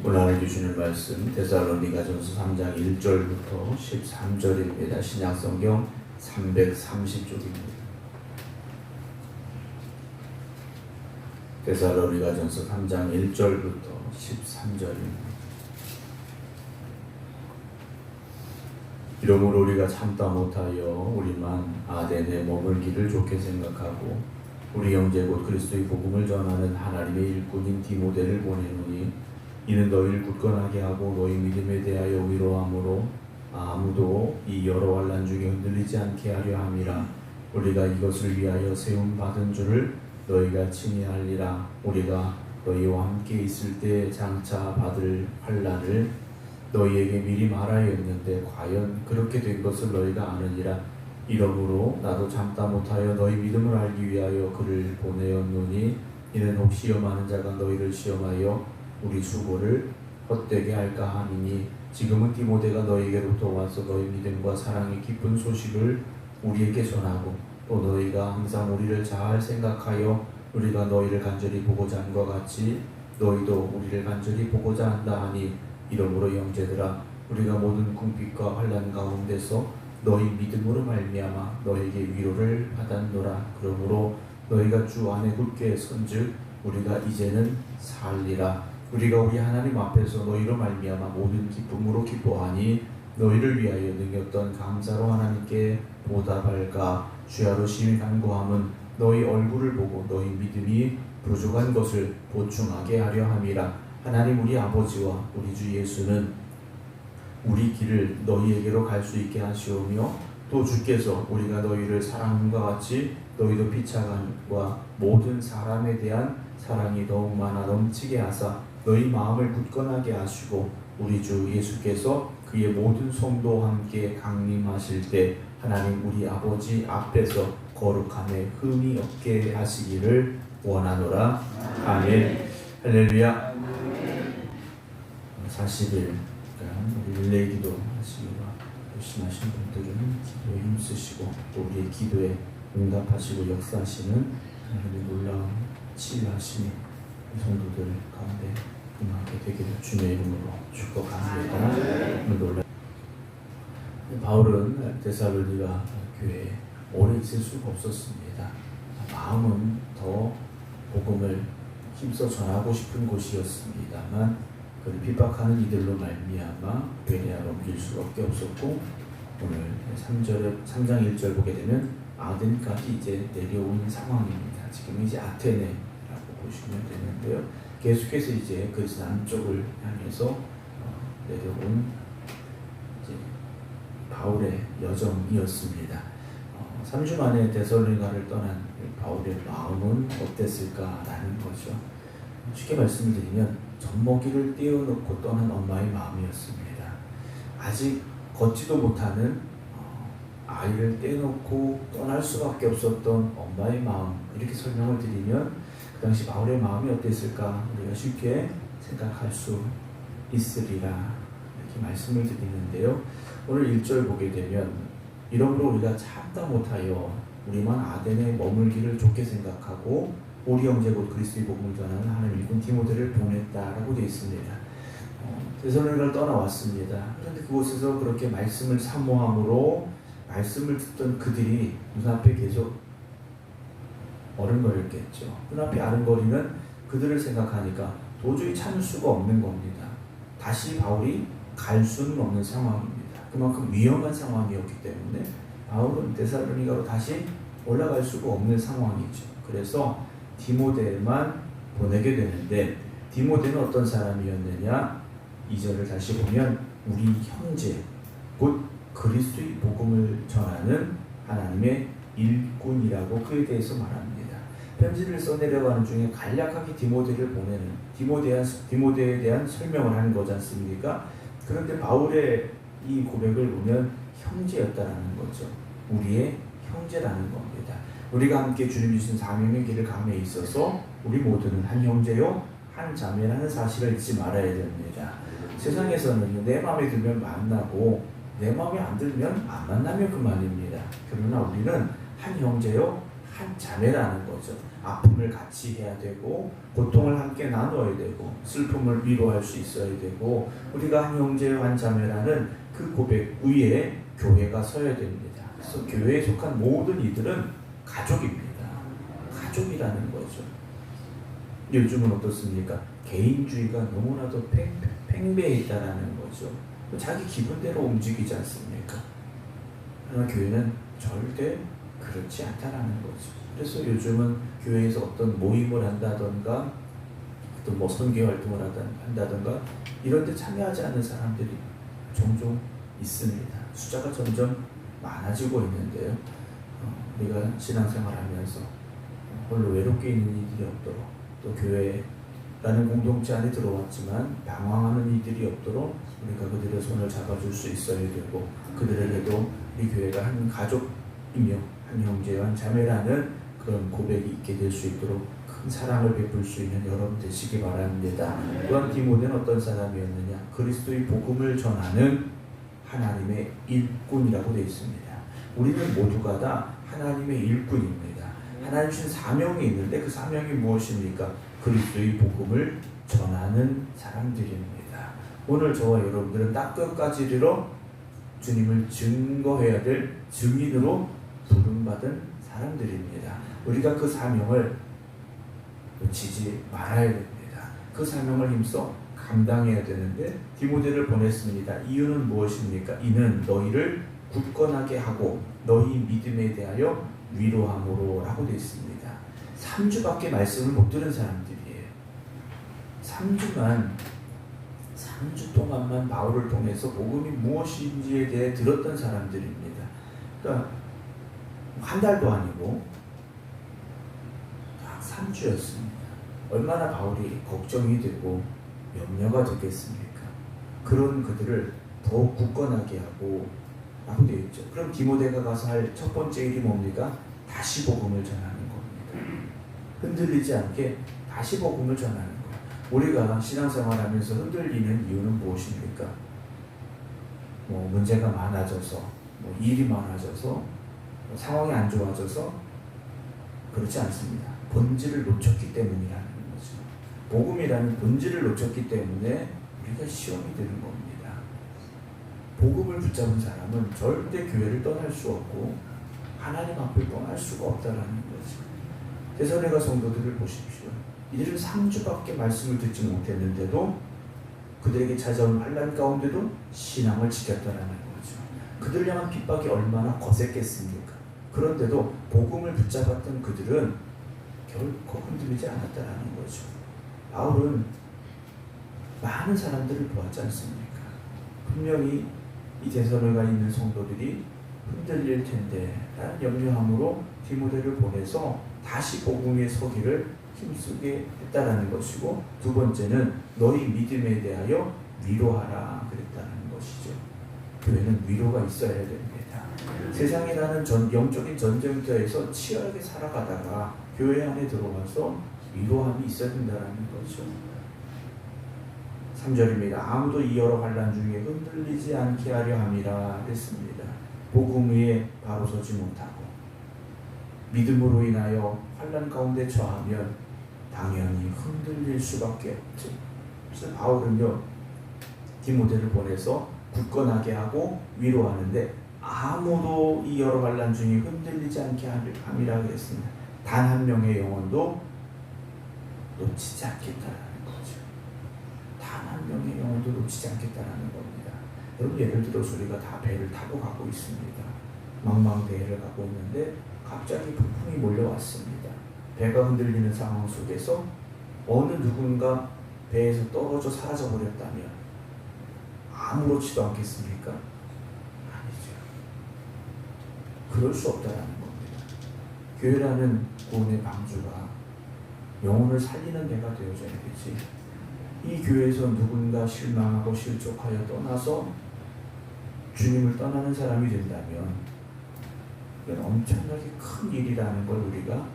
오늘 하나님 주시는 말씀 데살로니가전서 3장 1절부터 13절입니다. 신약성경 330쪽입니다. 데살로니가전서 3장 1절부터 13절입니다. 이러므로 우리가 참다 못하여 우리만 아덴에 머물기를 좋게 생각하고 우리 형제 곧 그리스도의 복음을 전하는 하나님의 일꾼인 디모데를 보내노니 이는 너희를 굳건하게 하고 너희 믿음에 대하여 위로함으로 아무도 이 여러 환난 중에 흔들리지 않게 하려 함이라. 우리가 이것을 위하여 세움 받은 줄을 너희가 친히 알리라. 우리가 너희와 함께 있을 때 장차 받을 환난을 너희에게 미리 말하였는데 과연 그렇게 된 것을 너희가 아느니라. 이러므로 나도 참다 못하여 너희 믿음을 알기 위하여 그를 보내었노니 이는 혹시 시험하는 자가 너희를 시험하여 우리 수고를 헛되게 할까 함이니 지금은 디모데가 너희에게로부터 와서 너희 믿음과 사랑의 기쁜 소식을 우리에게 전하고 또 너희가 항상 우리를 잘 생각하여 우리가 너희를 간절히 보고자 한 것 같이 너희도 우리를 간절히 보고자 한다 하니 이러므로 형제들아 우리가 모든 궁핍과 환난 가운데서 너희 믿음으로 말미암아 너희에게 위로를 받았노라. 그러므로 너희가 주 안에 굳게 선즉 우리가 이제는 살리라. 우리가 우리 하나님 앞에서 너희로 말미암아 모든 기쁨으로 기뻐하니 너희를 위하여 능했던 감사로 하나님께 보답할까. 주야로 심히 간구함은 너희 얼굴을 보고 너희 믿음이 부족한 것을 보충하게 하려 함이라. 하나님 우리 아버지와 우리 주 예수는 우리 길을 너희에게로 갈 수 있게 하시오며 또 주께서 우리가 너희를 사랑함과 같이 너희도 피차간과 모든 사람에 대한 사랑이 더욱 많아 넘치게 하사 너희 마음을 굳건하게 하시고 우리 주 예수께서 그의 모든 성도와 함께 강림하실 때 하나님 우리 아버지 앞에서 거룩함에 흠이 없게 하시기를 원하노라. 아멘. 할렐루야. 40일 우리 릴레이 기도 하시기가 열심하신 분들은 기도에 힘쓰시고 또 우리의 기도에 응답하시고 역사하시는 하나님의 놀라운 치유하심이 성도들 가운데 임하게 되기를 주님의 이름으로 축복합니다. 놀라. 바울은 데살로니가 교회에 오래 있을 수가 없었습니다. 마음은 더 복음을 힘써 전하고 싶은 곳이었습니다만 그를 핍박하는 이들로 말미암아 베레아로 옮길 수밖에 없었고 오늘 3장 1절 보게 되면 아덴까지 이제 내려온 상황입니다. 지금 이제 아테네라고 보시면 되는데요. 계속해서 이제 그리스 남쪽을 향해서 내려온 이제 바울의 여정이었습니다. 3주 만에 데살로니가를 떠난 바울의 마음은 어땠을까라는 거죠. 쉽게 말씀을 드리면 젖먹이를 떼어놓고 떠난 엄마의 마음이었습니다. 아직 걷지도 못하는 아이를 떼어놓고 떠날 수밖에 없었던 엄마의 마음, 이렇게 설명을 드리면 그 당시 바울의 마음이 어땠을까 우리가 쉽게 생각할 수 있으리라 이렇게 말씀을 드리는데요. 오늘 1절 보게 되면 이러므로 우리가 참다 못하여 우리만 아덴에 머물기를 좋게 생각하고 우리 형제 곧 그리스도의 복음을 전하는 하나님 일꾼 디모데를 보냈다라고 되어 있습니다. 데살로니가를 떠나왔습니다. 그런데 그곳에서 그렇게 말씀을 사모함으로 말씀을 듣던 그들이 눈앞에 계속 어른거렸겠죠. 눈앞에 아른거리는 그들을 생각하니까 도저히 참을 수가 없는 겁니다. 다시 바울이 갈 수는 없는 상황입니다. 그만큼 위험한 상황이었기 때문에 바울은 데살로니가로 다시 올라갈 수가 없는 상황이죠. 그래서 디모데만 보내게 되는데 디모데는 어떤 사람이었느냐? 2절을 다시 보면 우리 형제 곧 그리스도의 복음을 전하는 하나님의 일꾼이라고 그에 대해서 말합니다. 편지를 써내려가는 중에 간략하게 디모데를 보내는 디모데에 대한 설명을 하는 거지 않습니까? 그런데 바울의 이 고백을 보면 형제였다라는 거죠. 우리의 형제라는 겁니다. 우리가 함께 주님 주신 사명의 길을 감에 있어서 우리 모두는 한 형제요 한 자매라는 사실을 잊지 말아야 됩니다. 세상에서는 내 마음에 들면 만나고 내 마음에 안 들면 안 만나면 그만입니다. 그러나 우리는 한 형제요 한 자매라는 거죠. 아픔을 같이 해야 되고 고통을 함께 나눠야 되고 슬픔을 위로할 수 있어야 되고 우리가 한 형제와 한 자매라는 그 고백 위에 교회가 서야 됩니다. 그래서 교회에 속한 모든 이들은 가족입니다. 가족이라는 거죠. 요즘은 어떻습니까? 개인주의가 너무나도 팽배해 있다라는 거죠. 자기 기분대로 움직이지 않습니까? 그러나 교회는 절대 그렇지 않다라는 거죠. 그래서 요즘은 교회에서 어떤 모임을 한다던가 어떤 뭐 선교 활동을 한다던가 이런 데 참여하지 않는 사람들이 종종 있습니다. 숫자가 점점 많아지고 있는데요. 우리가 신앙생활하면서 홀로 외롭게 있는 이들이 없도록 또 교회라는 공동체 안에 들어왔지만 방황하는 이들이 없도록 우리가 그들의 손을 잡아줄 수 있어야 되고 그들에게도 이 교회가 한 가족이며 한 형제와 한 자매라는 그런 고백이 있게 될 수 있도록 큰 사랑을 베풀 수 있는 여러분 되시기 바랍니다. 또한 디모데는 어떤 사람이었느냐? 그리스도의 복음을 전하는 하나님의 일꾼이라고 되어 있습니다. 우리는 모두가 다 하나님의 일꾼입니다. 하나님 주신 사명이 있는데 그 사명이 무엇입니까? 그리스도의 복음을 전하는 사람들입니다. 오늘 저와 여러분들은 딱 끝까지로 주님을 증거해야 될 증인으로 부름받은 사람들입니다. 우리가 그 사명을 놓치지 말아야 됩니다. 그 사명을 힘써 감당해야 되는데 디모데를 보냈습니다. 이유는 무엇입니까? 이는 너희를 굳건하게 하고 너희 믿음에 대하여 위로함으로 라고 되어 있습니다. 3주밖에 말씀을 못 들은 사람들이에요. 3주 동안만 바울을 통해서 복음이 무엇인지에 대해 들었던 사람들입니다. 그러니까 한 달도 아니고 딱 3주였습니다. 얼마나 바울이 걱정이 되고 염려가 되겠습니까? 그런 그들을 더욱 굳건하게 하고 라고 되어 있죠. 그럼 디모데가 가서 할 첫 번째 일이 뭡니까? 다시 복음을 전하는 겁니다. 흔들리지 않게 다시 복음을 전하는 거예요. 우리가 신앙생활하면서 흔들리는 이유는 무엇입니까? 뭐 문제가 많아져서, 뭐 일이 많아져서, 뭐 상황이 안 좋아져서 그렇지 않습니다. 본질을 놓쳤기 때문이라는 거죠. 복음이라는 본질을 놓쳤기 때문에 우리가 시험이 되는 겁니다. 복음을 붙잡은 사람은 절대 교회를 떠날 수 없고 하나님 앞을 떠날 수가 없다는 거죠. 데살로니가 성도들을 보십시오. 이들은 3주밖에 말씀을 듣지 못했는데도 그들에게 찾아온 환난 가운데도 신앙을 지켰다는 거죠. 그들 향한 핍박이 얼마나 거셌겠습니까? 그런데도 복음을 붙잡았던 그들은 결코 흔들리지 않았다는 거죠. 바울은 많은 사람들을 보았지 않습니까? 분명히 이 데살로니가에 있는 성도들이 흔들릴 텐데 라는 염려함으로 디모데를 보내서 다시 복음에 서기를 힘쓰게 했다라는 것이고, 두 번째는 너희 믿음에 대하여 위로하라 그랬다는 것이죠. 교회는 위로가 있어야 됩니다. 세상이라는 영적인 전쟁터에서 치열하게 살아가다가 교회 안에 들어와서 위로함이 있어야 된다는 거죠. 3절입니다. 아무도 이 여러 환난 중에 흔들리지 않게 하려 함이라 했습니다. 복음 위에 바로 서지 못하고 믿음으로 인하여 환난 가운데 처하면 당연히 흔들릴 수밖에 없죠. 그래서 바울은요, 디모데를 보내서 굳건하게 하고 위로하는데 아무도 이 여러 환난 중에 흔들리지 않게 함이라 했습니다. 단 한 명의 영혼도 놓치지 않겠다라는 거죠. 단 한 명의 영혼도 놓치지 않겠다라는 겁니다. 여러분, 예를 들어서 우리가 다 배를 타고 가고 있습니다. 망망대해를 가고 있는데 갑자기 폭풍이 몰려왔습니다. 배가 흔들리는 상황 속에서 어느 누군가 배에서 떨어져 사라져버렸다면 아무렇지도 않겠습니까? 아니죠. 그럴 수 없다는 겁니다. 교회라는 구원의 방주가 영혼을 살리는 데가 되어져야 되지. 이 교회에서 누군가 실망하고 실족하여 떠나서 주님을 떠나는 사람이 된다면 이건 엄청나게 큰 일이라는 걸 우리가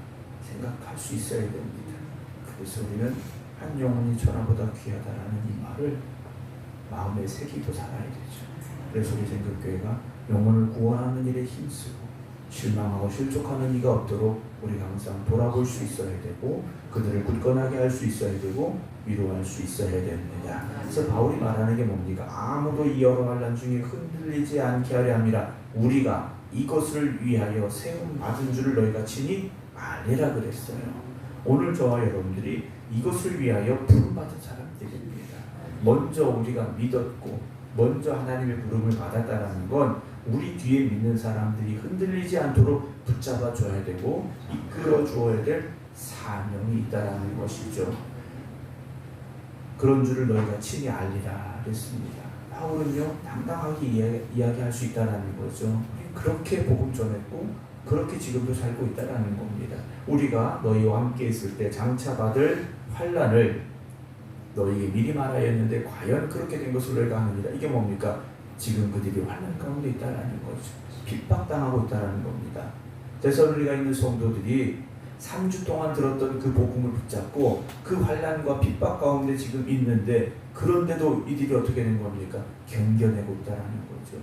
생각할 수 있어야 됩니다. 그래서 우리는 한 영혼이 천하보다 귀하다라는 이 말을 마음에 새기고 살아야 되죠. 그래서 우리 생각교회가 영혼을 구원하는 일에 힘쓰고 실망하고 실족하는 이가 없도록 우리가 항상 돌아볼 수 있어야 되고 그들을 굳건하게 할 수 있어야 되고 위로할 수 있어야 됩니다. 그래서 바울이 말하는 게 뭡니까? 아무도 이 여러 환난 중에 흔들리지 않게 하려 함이라. 우리가 이것을 위하여 세움 받은 줄을 너희가 친히 알리라 그랬어요. 오늘 저와 여러분들이 이것을 위하여 부름받은 사람들입니다. 먼저 우리가 믿었고 먼저 하나님의 부름을 받았다는 건 우리 뒤에 믿는 사람들이 흔들리지 않도록 붙잡아 줘야 되고 이끌어 주어야 될 사명이 있다는 것이죠. 그런 줄을 너희가 친히 알리라 그랬습니다. 바울은요 당당하게 이야기할 수 있다는 거죠. 그렇게 복음 전했고 그렇게 지금도 살고 있다는 겁니다. 우리가 너희와 함께 있을 때 장차 받을 환난을 너희에게 미리 말하였는데 과연 그렇게 된 것을 너희가 하느니라. 이게 뭡니까? 지금 그들이 환난 가운데 있다는 거죠. 핍박당하고 있다는 겁니다. 데살로니가 있는 성도들이 3주 동안 들었던 그 복음을 붙잡고 그 환난과 핍박 가운데 지금 있는데 그런데도 이들이 어떻게 된 겁니까? 견뎌내고 있다는 거죠.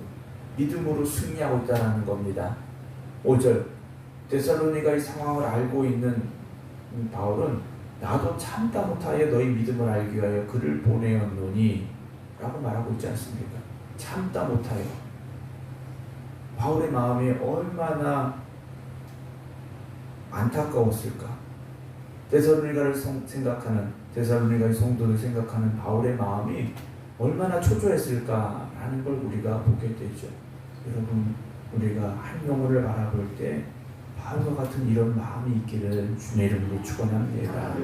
믿음으로 승리하고 있다는 겁니다. 5절 데살로니가의 상황을 알고 있는 바울은 나도 참다 못하여 너희 믿음을 알기 위하여 그를 보내었노니 라고 말하고 있지 않습니까? 참다 못하여. 바울의 마음이 얼마나 안타까웠을까? 데살로니가를 생각하는 데살로니가의 성도를 생각하는 바울의 마음이 얼마나 초조했을까라는 걸 우리가 보게 되죠. 여러분 우리가 한 영혼을 바라볼 때 바울과 같은 이런 마음이 있기를 주님의 이름으로 축원합니다.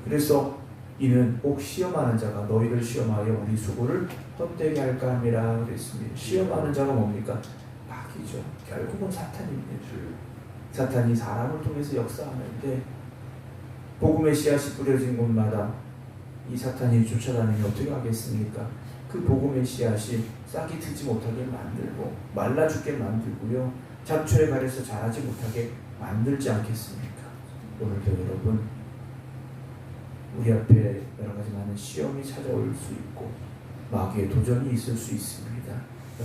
그래서 이는 꼭 시험하는 자가 너희를 시험하여 우리 수고를 헛되게 할까 함이라 그랬습니다. 시험하는 자가 뭡니까? 마귀죠. 결국은 사탄입니다. 사탄이 사람을 통해서 역사하는데 복음의 씨앗이 뿌려진 곳마다 이 사탄이 쫓아다니면 어떻게 하겠습니까? 그 복음의 씨앗이 싹이 트지 못하게 만들고 말라 죽게 만들고요. 잡초에 가려서 자라지 못하게 만들지 않겠습니까? 오늘도 여러분 우리 앞에 여러 가지 많은 시험이 찾아올 수 있고 마귀의 도전이 있을 수 있습니다.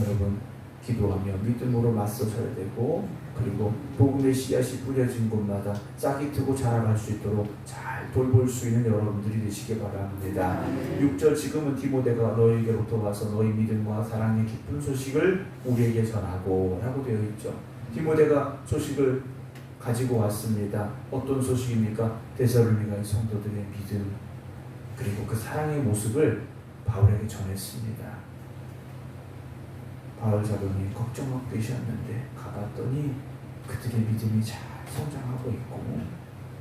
여러분 기도하며 믿음으로 맞서서야 되고 그리고 복음의 씨앗이 뿌려진 곳마다 싹이 트고 자라갈 수 있도록 잘 돌볼 수 있는 여러분들이 되시기 바랍니다. 6절 지금은 디모데가 너희에게로부터 와서 너희 믿음과 사랑의 기쁜 소식을 우리에게 전하고 라고 되어 있죠. 디모데가 소식을 가지고 왔습니다. 어떤 소식입니까? 데살로니가의 성도들의 믿음 그리고 그 사랑의 모습을 바울에게 전했습니다. 바울 사도님이 걱정하고 계셨는데 가봤더니 그들의 믿음이 잘 성장하고 있고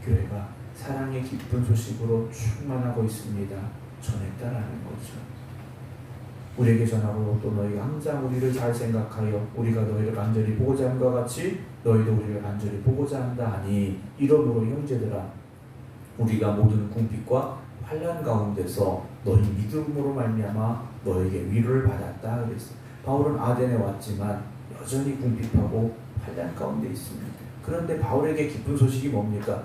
교회가 사랑의 기쁜 소식으로 충만하고 있습니다. 전했다라는 거죠. 우리에게 전하고 또 너희가 항상 우리를 잘 생각하여 우리가 너희를 간절히 보고자 함과 같이 너희도 우리를 간절히 보고자 한다 하니 이러므로 형제들아 우리가 모든 궁핍과 환난 가운데서 너희 믿음으로 말미암아 너에게 위로를 받았다 그랬어요. 바울은 아덴에 왔지만 여전히 궁핍하고 환난 가운데 있습니다. 그런데 바울에게 기쁜 소식이 뭡니까?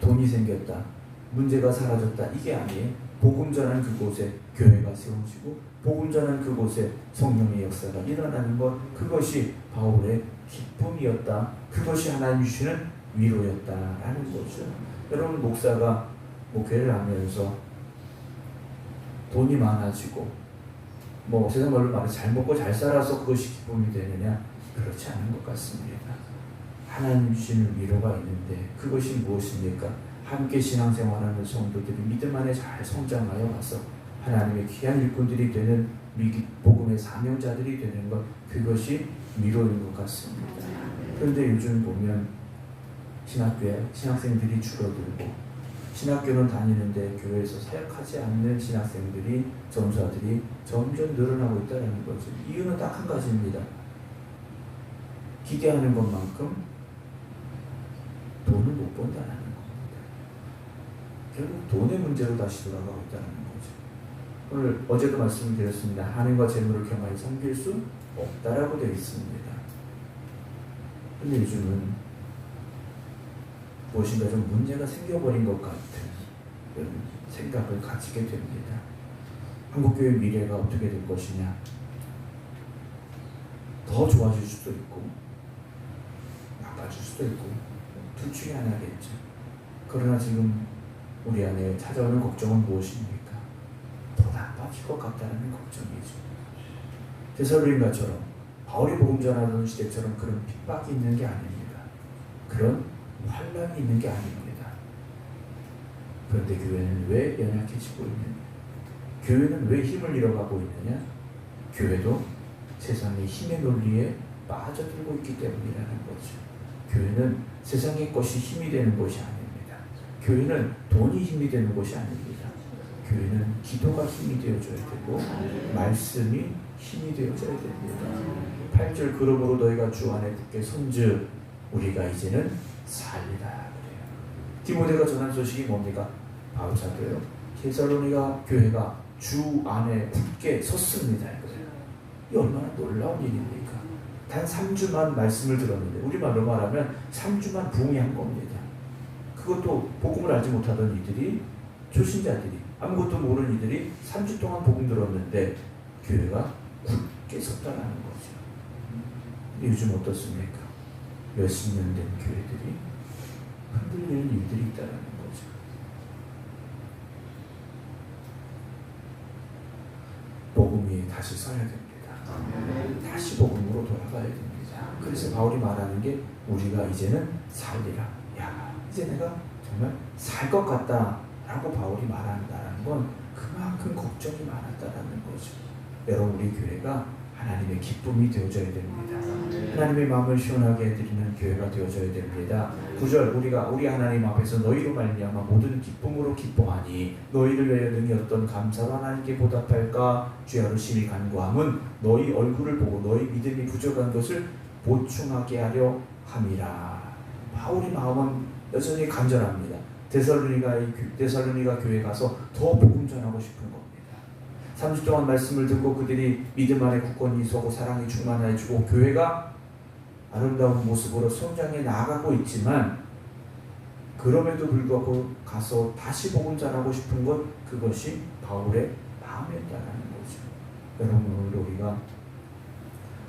돈이 생겼다. 문제가 사라졌다. 이게 아니에요. 복음 전한 그곳에 교회가 세워지고 복음 전한 그곳에 성령의 역사가 일어나는 것 그것이 바울의 기쁨이었다. 그것이 하나님 주시는 위로였다라는 거죠. 여러분 목사가 목회를 하면서 돈이 많아지고 세상 말로 말해 잘 먹고 잘 살아서 그것이 기쁨이 되느냐? 그렇지 않은 것 같습니다. 하나님 주시는 위로가 있는데 그것이 무엇입니까? 함께 신앙생활하는 성도들이 믿음 안에 잘 성장하여 와서 하나님의 귀한 일꾼들이 되는 복음의 사명자들이 되는 것 그것이 위로인 것 같습니다. 그런데 요즘 보면 신학교에 신학생들이 줄어들고 신학교는 다니는데 교회에서 사역하지 않는 신학생들이 전사들이 점점 늘어나고 있다는 거죠. 이유는 딱 한 가지입니다. 기대하는 것만큼 돈을 못 번다는 겁니다. 결국 돈의 문제로 다시 돌아가고 있다는 거죠. 오늘 어제도 말씀드렸습니다. 하늘과 재물을 겸하여 섬길 수 없다라고 되어 있습니다. 그런데 요즘은 무엇인가 좀 문제가 생겨버린 것 같은 그런 생각을 가지게 됩니다. 한국교회 미래가 어떻게 될 것이냐 더 좋아질 수도 있고 나빠질 수도 있고 둘 중에 하나겠죠. 그러나 지금 우리 안에 찾아오는 걱정은 무엇입니까? 더 나빠질 것 같다는 걱정이죠. 데살로니가처럼 바울이 복음 전하던 시대처럼 그런 핍박이 있는 게 아닙니다. 그런 환란이 있는 게 아닙니다. 그런데 교회는 왜 연약해지고 있느냐? 교회는 왜 힘을 잃어가고 있느냐? 교회도 세상의 힘의 논리에 빠져들고 있기 때문이라는 거죠. 교회는 세상의 것이 힘이 되는 것이 아닙니다. 교회는 돈이 힘이 되는 것이 아닙니다. 교회는 기도가 힘이 되어줘야 되고 말씀이 힘이 되어져야 됩니다. 8절 그러므로 너희가 주 안에 굳게 선즉 우리가 이제는 살리라 그래요. 디모데가 전한 소식이 뭡니까? 바울 사도요. 데살로니가 교회가 주 안에 굳게 섰습니다. 이 얼마나 놀라운 일입니까? 단 3주만 말씀을 들었는데 우리말로 말하면 3주만 부흥한 겁니다. 그것도 복음을 알지 못하던 이들이 초신자들이 아무것도 모르는 이들이 3주 동안 복음 들었는데 교회가 굳게 섰다는 거죠. 요즘 어떻습니까? 몇십 년 된 교회들이 흔들리는 일들이 있다는 거죠. 복음 위에 다시 서야 됩니다. 다시 복음으로 돌아가야 됩니다. 그래서 바울이 말하는 게 우리가 이제는 살리라. 야, 이제 내가 정말 살 것 같다 라고 바울이 말한다는 건 그만큼 걱정이 많았다라는 거죠. 여러분, 우리 교회가 하나님의 기쁨이 되어져야 됩니다. 하나님의 마음을 시원하게 해드리는 교회가 되어져야 됩니다. 9절 우리가 우리 하나님 앞에서 너희로 말미암아 모든 기쁨으로 기뻐하니 너희를 위하여 능히 어떤 감사로 하나님께 보답할까? 주야로 심히 간구함은 너희 얼굴을 보고 너희 믿음이 부족한 것을 보충하게 하려 함이라. 바울의 마음은 여전히 간절합니다. 데살로니가 교회에 가서 더 복음 전하고 싶은 겁니다. 30 동안 말씀을 듣고 그들이 믿음 안에 굳건히 서고 사랑이 충만해지고 교회가 아름다운 모습으로 성장해 나아가고 있지만 그럼에도 불구하고 가서 다시 복음 전하고 싶은 것, 그것이 바울의 마음이었다는 거죠. 여러분, 오늘 우리가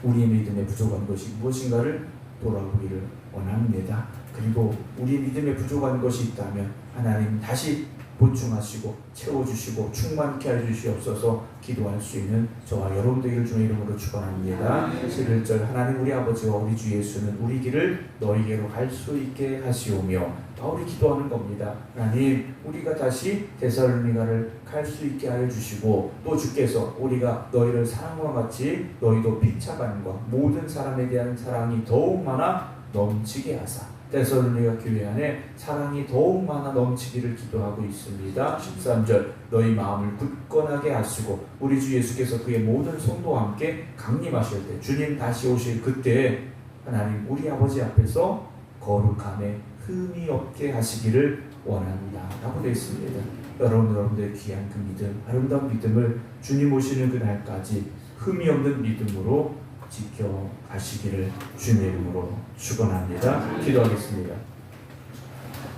우리의 믿음에 부족한 것이 무엇인가를 돌아보기를 원합니다. 그리고 우리 믿음에 부족한 것이 있다면 하나님 다시 보충하시고 채워주시고 충만케 해주시옵소서. 기도할 수 있는 저와 여러분들을 주의 이름으로 축원합니다. 11절 하나님 우리 아버지와 우리 주 예수는 우리 길을 너희에게로 갈 수 있게 하시오며, 바울이 기도하는 겁니다. 하나님 우리가 다시 데살로니가를 갈 수 있게 하여 주시고, 또 주께서 우리가 너희를 사랑과 같이 너희도 비차간과 모든 사람에 대한 사랑이 더욱 많아 넘치게 하사 데살로니가 교회 안에 사랑이 더욱 많아 넘치기를 기도하고 있습니다. 13절 너희 마음을 굳건하게 하시고 우리 주 예수께서 그의 모든 성도와 함께 강림하실 때 주님 다시 오실 그때 하나님 우리 아버지 앞에서 거룩함에 흠이 없게 하시기를 원합니다 라고 되어 있습니다. 여러분들의 귀한 그 믿음, 아름다운 믿음을 주님 오시는 그날까지 흠이 없는 믿음으로 지켜가시기를 주님의 이름으로 축원합니다. 기도하겠습니다.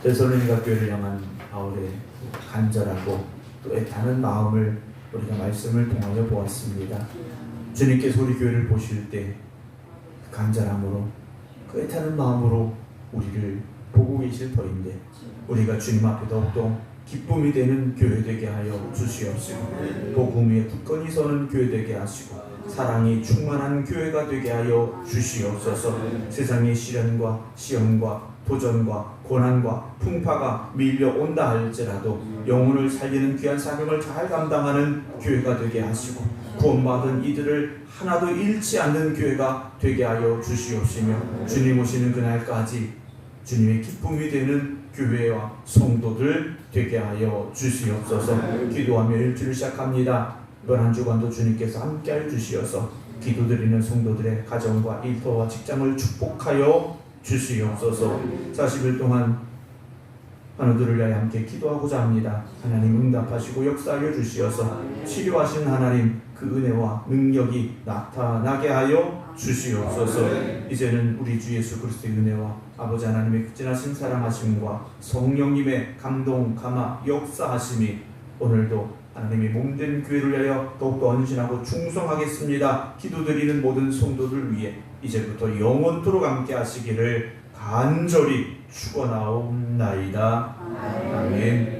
데살로니가 교회를 향한 바울의 간절하고 또 애타는 마음을 우리가 말씀을 통하여 보았습니다. 주님께서 우리 교회를 보실 때 간절함으로 그 애타는 마음으로 우리를 보고 계실 터인데 우리가 주님 앞에 더욱더 기쁨이 되는 교회 되게 하여 주시옵시고, 복음 위에 굳건히 서는 교회 되게 하시고 사랑이 충만한 교회가 되게 하여 주시옵소서. 세상의 시련과 시험과 도전과 고난과 풍파가 밀려온다 할지라도 영혼을 살리는 귀한 사명을 잘 감당하는 교회가 되게 하시고 구원받은 이들을 하나도 잃지 않는 교회가 되게 하여 주시옵시며, 주님 오시는 그날까지 주님의 기쁨이 되는 교회와 성도들 되게 하여 주시옵소서. 기도하며 일주를 시작합니다. 이번 한 주간도 주님께서 함께하여 주시어서 기도드리는 성도들의 가정과 일터와 직장을 축복하여 주시옵소서. 40일 동안 하나들을 위하여 함께 기도하고자 합니다. 하나님 응답하시고 역사하여 주시어서 치료하신 하나님 그 은혜와 능력이 나타나게 하여 주시옵소서. 이제는 우리 주 예수 그리스도의 은혜와 아버지 하나님의 극진하신 사랑하심과 성령님의 감동, 감화, 역사하심이 오늘도 하나님이 몸된 교회를 위하여 더욱더 헌신하고 충성하겠습니다. 기도드리는 모든 성도들 위해 이제부터 영원토록 함께 하시기를 간절히 축원하옵나이다. 아멘.